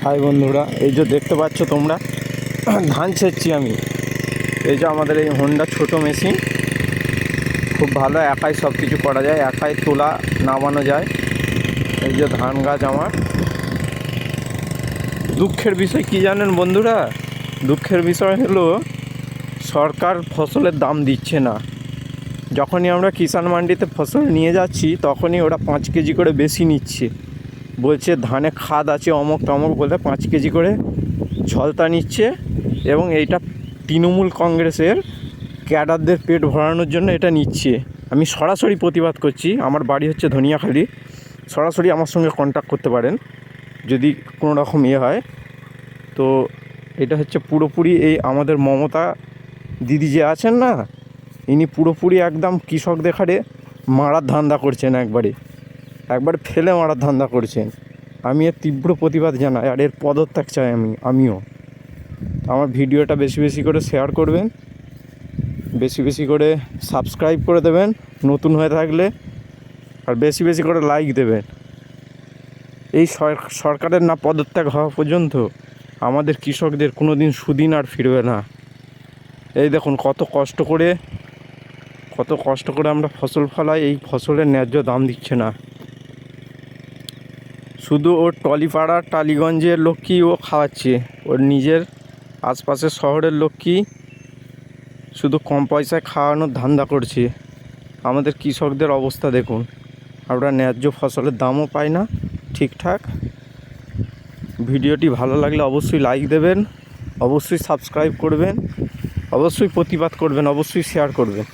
High বন্ধুরা, এই যে দেখতে পাচ্ছ তোমরা ধান ছেঁচছি আমি। এই যে আমাদের এই হোন্ডা ছোট মেশিন, খুব ভালো, একাই সব কিছু করা যায়, একাই তোলা নামানো যায়। এই যে ধান গাছ আমার। দুঃখের বিষয় কি জানেন বন্ধুরা? দুঃখের বিষয় হলো সরকার ফসলের দাম দিচ্ছে না। যখনই আমরা কিষাণ মান্ডিতে ফসল নিয়ে যাচ্ছি তখনই ওরা 5 কেজি করে বেশি নিচ্ছে, বলছে ধানে খাদ আছে অমক তমক বলে 5 কেজি করে ছলতা নিচ্ছে। এবং এইটা তৃণমূল কংগ্রেসের ক্যাডারদের পেট ভরানোর জন্য এটা নিচ্ছে। আমি সরাসরি প্রতিবাদ করছি, আমার বাড়ি হচ্ছে ধনিয়াখালি। সরাসরি আমার সঙ্গে কন্ট্যাক্ট করতে পারেন যদি কোনো রকম হয়। তো এটা হচ্ছে পুরোপুরি এই আমাদের মমতা দিদি যে আছেন না, ইনি পুরোপুরি একদম কৃষকদের হারে মারার ধান্দা করছেন, একবারে ফেলে মারার ধান্দা করছেন। আমি এর তীব্র প্রতিবাদ জানাই, আর এর পদত্যাগ চাই আমিও। আমার ভিডিওটা বেশি বেশি করে শেয়ার করবেন, বেশি বেশি করে সাবস্ক্রাইব করে দেবেন নতুন হয়ে থাকলে, আর বেশি বেশি করে লাইক দেবেন। এই সরকারের না পদত্যাগ হওয়া পর্যন্ত আমাদের কৃষকদের কোনো দিন সুদিন আর ফিরবে না। এই দেখুন কত কষ্ট করে আমরা ফসল ফলাই, এই ফসলের ন্যায্য দাম দিচ্ছে না। শুধু ওর টলিপাড়া টালিগঞ্জের লোককেই ও খাওয়াচ্ছে, ওর নিজের আশপাশের শহরের লোককেই শুধু কম পয়সায় খাওয়ানোর ধান্দা করছে। আমাদের কৃষকদের অবস্থা দেখুন, আমরা ন্যায্য ফসলের দামও পাই না ঠিকঠাক। ভিডিওটি ভালো লাগলে অবশ্যই লাইক দেবেন, অবশ্যই সাবস্ক্রাইব করবেন, অবশ্যই প্রতিবাদ করবেন, অবশ্যই শেয়ার করবেন।